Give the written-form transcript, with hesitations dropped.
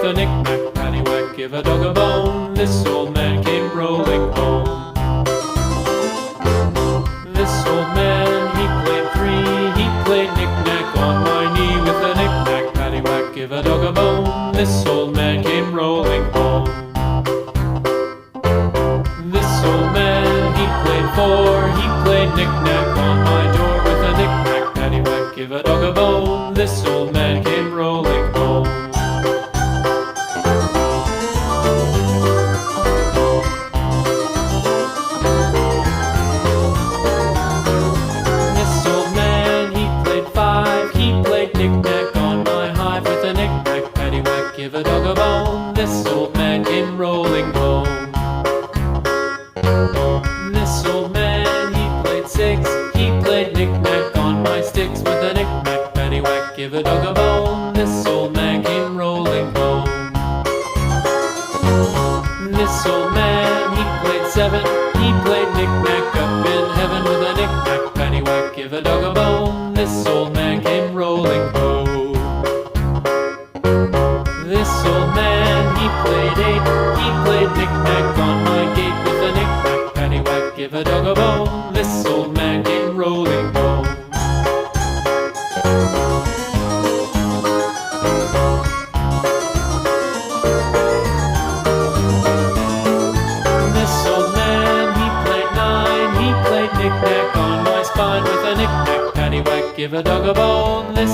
with a knick-knack, paddywhack, give a dog a bone. This old man came rolling home. This old man, he played three. He played knick-knack on my knee with a knick-knack, paddywhack, give a dog a bone. This old man came rolling home. This old man, he played four. He played knick-knack on my door with a knick-knack, paddywhack, give a dog a bone. This old man came rolling home. This old man, he played five. He played knick-knack on my hive with a knick-knack, paddywhack, give a dog a bone. This old man came rolling home. This old man, he played six. He played knick-knack on my sticks with a knick-knack, paddywhack, give a dog a bone. This old man came rolling home. This old man, he played seven. He played knick-knack up in heaven with a knick-knack, paddywhack, give a dog a bone. This old man came rolling home. This old man, he played eight. He played knick-knack on my gate with a knick-knack, paddywhack, give a dog a bone. This old man came rolling home. This old man, he played nine. He played knick-knack on my spine with a knick-knack, paddywhack, give a dog a bone. This